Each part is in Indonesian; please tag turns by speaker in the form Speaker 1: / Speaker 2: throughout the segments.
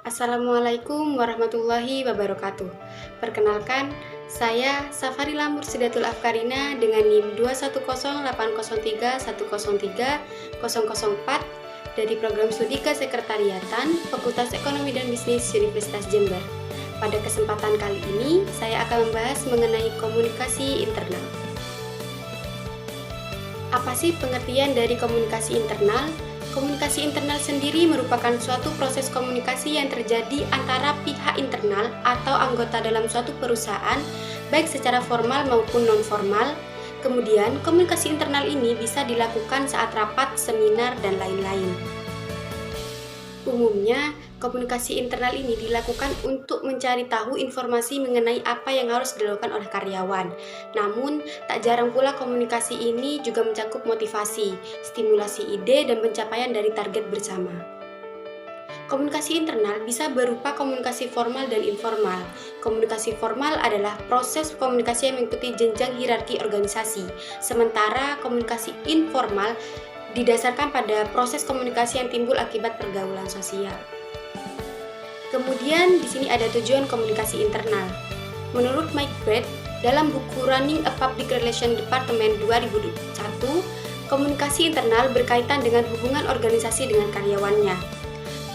Speaker 1: Assalamualaikum warahmatullahi wabarakatuh. Perkenalkan, saya Safarila Mursidatul Afkarina dengan NIM 2108031031004 dari Program Studi Kesekretariatan Fakultas Ekonomi dan Bisnis Universitas Jember. Pada kesempatan kali ini, saya akan membahas mengenai komunikasi internal. Apa sih pengertian dari komunikasi internal? Komunikasi internal sendiri merupakan suatu proses komunikasi yang terjadi antara pihak internal atau anggota dalam suatu perusahaan, baik secara formal maupun non-formal. Kemudian, komunikasi internal ini bisa dilakukan saat rapat, seminar, dan lain-lain. Umumnya, komunikasi internal ini dilakukan untuk mencari tahu informasi mengenai apa yang harus dilakukan oleh karyawan. Namun, tak jarang pula komunikasi ini juga mencakup motivasi, stimulasi ide, dan pencapaian dari target bersama. Komunikasi internal bisa berupa komunikasi formal dan informal. Komunikasi formal adalah proses komunikasi yang mengikuti jenjang hierarki organisasi, sementara komunikasi informal didasarkan pada proses komunikasi yang timbul akibat pergaulan sosial. Kemudian di sini ada tujuan komunikasi internal. Menurut Mike Brett, dalam buku Running a Public Relations Department 2001, komunikasi internal berkaitan dengan hubungan organisasi dengan karyawannya.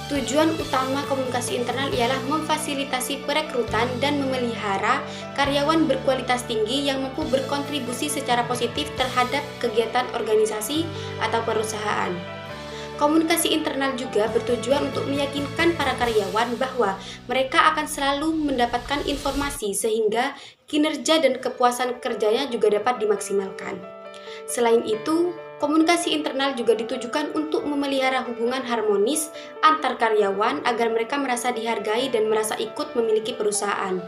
Speaker 1: Tujuan utama komunikasi internal ialah memfasilitasi perekrutan dan memelihara karyawan berkualitas tinggi yang mampu berkontribusi secara positif terhadap kegiatan organisasi atau perusahaan. Komunikasi internal juga bertujuan untuk meyakinkan para karyawan bahwa mereka akan selalu mendapatkan informasi sehingga kinerja dan kepuasan kerjanya juga dapat dimaksimalkan. Selain itu, komunikasi internal juga ditujukan untuk memelihara hubungan harmonis antar karyawan agar mereka merasa dihargai dan merasa ikut memiliki perusahaan.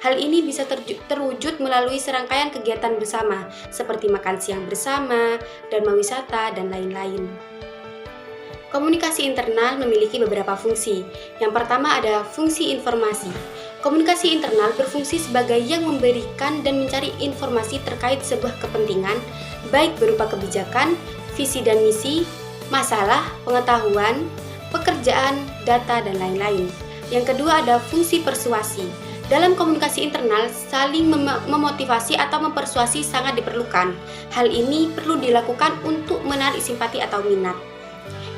Speaker 1: Hal ini bisa terwujud melalui serangkaian kegiatan bersama, seperti makan siang bersama, dharma wisata, dan lain-lain. Komunikasi internal memiliki beberapa fungsi. Yang pertama ada fungsi informasi. Komunikasi internal berfungsi sebagai yang memberikan dan mencari informasi terkait sebuah kepentingan, baik berupa kebijakan, visi dan misi, masalah, pengetahuan, pekerjaan, data, dan lain-lain. Yang kedua ada fungsi persuasi. Dalam komunikasi internal, saling memotivasi atau mempersuasi sangat diperlukan. Hal ini perlu dilakukan untuk menarik simpati atau minat.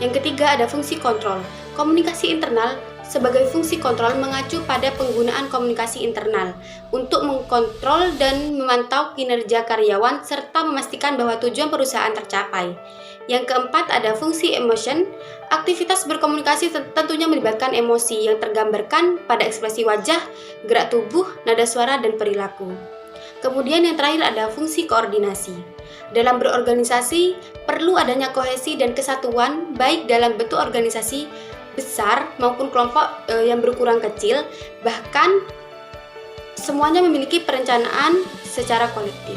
Speaker 1: Yang ketiga ada fungsi kontrol. Komunikasi internal sebagai fungsi kontrol mengacu pada penggunaan komunikasi internal untuk mengkontrol dan memantau kinerja karyawan serta memastikan bahwa tujuan perusahaan tercapai. Yang keempat ada fungsi emotion. Aktivitas berkomunikasi tentunya melibatkan emosi yang tergambarkan pada ekspresi wajah, gerak tubuh, nada suara, dan perilaku. Kemudian yang terakhir ada fungsi koordinasi. Dalam berorganisasi, perlu adanya kohesi dan kesatuan baik dalam bentuk organisasi besar maupun kelompok yang berukuran kecil, bahkan semuanya memiliki perencanaan secara kolektif.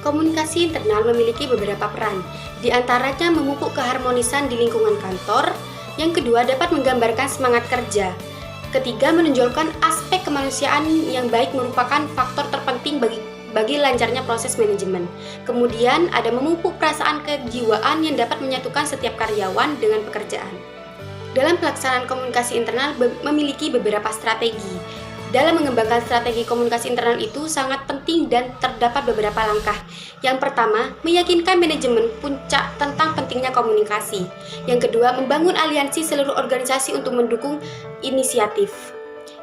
Speaker 1: Komunikasi internal memiliki beberapa peran, di antaranya memupuk keharmonisan di lingkungan kantor, yang kedua dapat menggambarkan semangat kerja, ketiga menonjolkan aspek kemanusiaan yang baik merupakan faktor terpenting bagi lancarnya proses manajemen. Kemudian ada memupuk perasaan kejiwaan yang dapat menyatukan setiap karyawan dengan pekerjaan. Dalam pelaksanaan komunikasi internal memiliki beberapa strategi. Dalam mengembangkan strategi komunikasi internal itu sangat penting dan terdapat beberapa langkah. Yang pertama, meyakinkan manajemen puncak tentang pentingnya komunikasi. Yang kedua, membangun aliansi seluruh organisasi untuk mendukung inisiatif.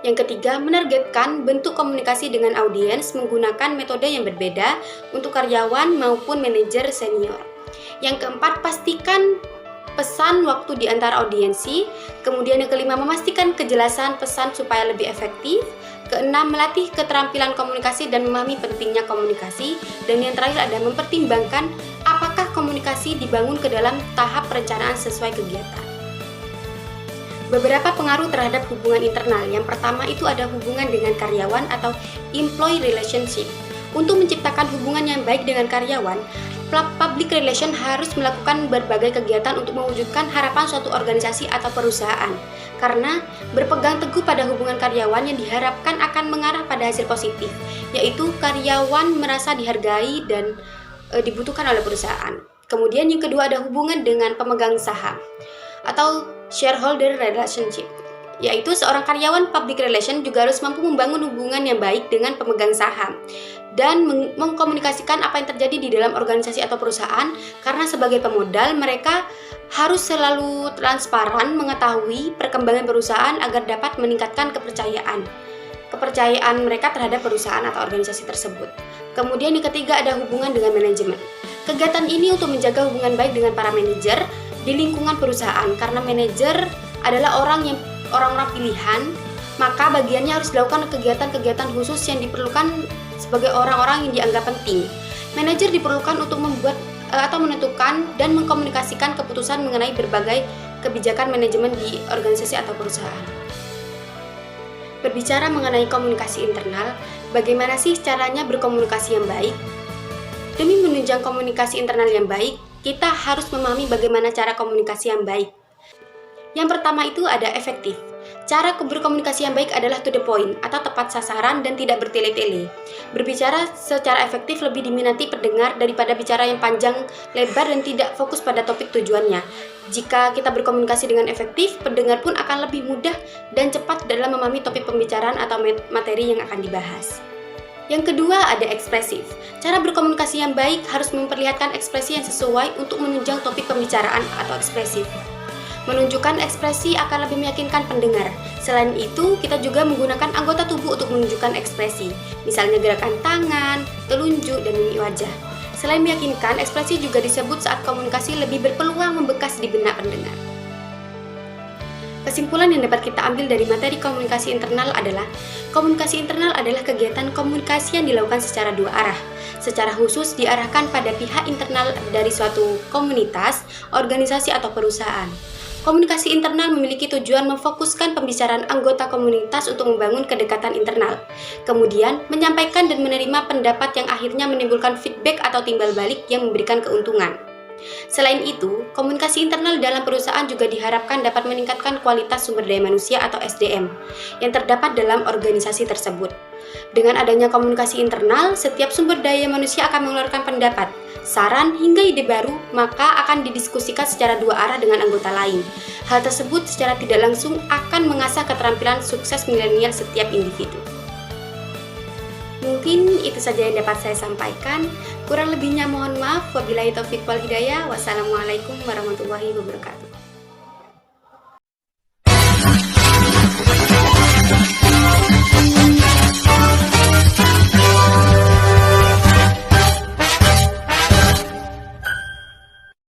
Speaker 1: Yang ketiga, menargetkan bentuk komunikasi dengan audiens menggunakan metode yang berbeda untuk karyawan maupun manajer senior. Yang keempat, pastikan pesan waktu di antara audiensi. Kemudian yang kelima, memastikan kejelasan pesan supaya lebih efektif. Keenam, melatih keterampilan komunikasi dan memahami pentingnya komunikasi. Dan yang terakhir ada mempertimbangkan apakah komunikasi dibangun ke dalam tahap perencanaan sesuai kegiatan. Beberapa pengaruh terhadap hubungan internal. Yang pertama itu ada hubungan dengan karyawan atau employee relationship. Untuk menciptakan hubungan yang baik dengan karyawan, public relation harus melakukan berbagai kegiatan untuk mewujudkan harapan suatu organisasi atau perusahaan. Karena berpegang teguh pada hubungan karyawan yang diharapkan akan mengarah pada hasil positif, yaitu karyawan merasa dihargai dan dibutuhkan oleh perusahaan. Kemudian yang kedua ada hubungan dengan pemegang saham atau shareholder relationship. yaitu seorang karyawan public relation juga harus mampu membangun hubungan yang baik dengan pemegang saham dan mengkomunikasikan apa yang terjadi di dalam organisasi atau perusahaan, karena sebagai pemodal mereka harus selalu transparan mengetahui perkembangan perusahaan agar dapat meningkatkan kepercayaan mereka terhadap perusahaan atau organisasi tersebut. Kemudian yang ketiga ada hubungan dengan manajemen. Kegiatan ini untuk menjaga hubungan baik dengan para manajer di lingkungan perusahaan, karena manajer adalah orang-orang pilihan, maka bagiannya harus dilakukan kegiatan-kegiatan khusus yang diperlukan sebagai orang-orang yang dianggap penting. Manajer diperlukan untuk membuat atau menentukan dan mengkomunikasikan keputusan mengenai berbagai kebijakan manajemen di organisasi atau perusahaan. Berbicara mengenai komunikasi internal, bagaimana sih caranya berkomunikasi yang baik? Demi menunjang komunikasi internal yang baik, kita harus memahami bagaimana cara komunikasi yang baik. Yang pertama itu ada efektif. Cara berkomunikasi yang baik adalah to the point atau tepat sasaran dan tidak bertele-tele. Berbicara secara efektif lebih diminati pendengar daripada bicara yang panjang lebar dan tidak fokus pada topik tujuannya. Jika kita berkomunikasi dengan efektif, pendengar pun akan lebih mudah dan cepat dalam memahami topik pembicaraan atau materi yang akan dibahas. Yang kedua ada ekspresif. Cara berkomunikasi yang baik harus memperlihatkan ekspresi yang sesuai untuk menunjang topik pembicaraan atau ekspresif. Menunjukkan ekspresi akan lebih meyakinkan pendengar. Selain itu, kita juga menggunakan anggota tubuh untuk menunjukkan ekspresi, misalnya gerakan tangan, telunjuk, dan mimik wajah. Selain meyakinkan, ekspresi juga disebut saat komunikasi lebih berpeluang membekas di benak pendengar. Kesimpulan yang dapat kita ambil dari materi komunikasi internal adalah komunikasi internal adalah kegiatan komunikasi yang dilakukan secara dua arah. Secara khusus diarahkan pada pihak internal dari suatu komunitas, organisasi, atau perusahaan. Komunikasi internal memiliki tujuan memfokuskan pembicaraan anggota komunitas untuk membangun kedekatan internal, kemudian menyampaikan dan menerima pendapat yang akhirnya menimbulkan feedback atau timbal balik yang memberikan keuntungan. Selain itu, komunikasi internal dalam perusahaan juga diharapkan dapat meningkatkan kualitas sumber daya manusia atau SDM yang terdapat dalam organisasi tersebut. Dengan adanya komunikasi internal, setiap sumber daya manusia akan mengeluarkan pendapat, saran, hingga ide baru, maka akan didiskusikan secara dua arah dengan anggota lain. Hal tersebut secara tidak langsung akan mengasah keterampilan sukses milenial setiap individu. Mungkin itu saja yang dapat saya sampaikan. Kurang lebihnya mohon maaf. Wabillahi taufiq wal hidayah. Wassalamualaikum warahmatullahi wabarakatuh.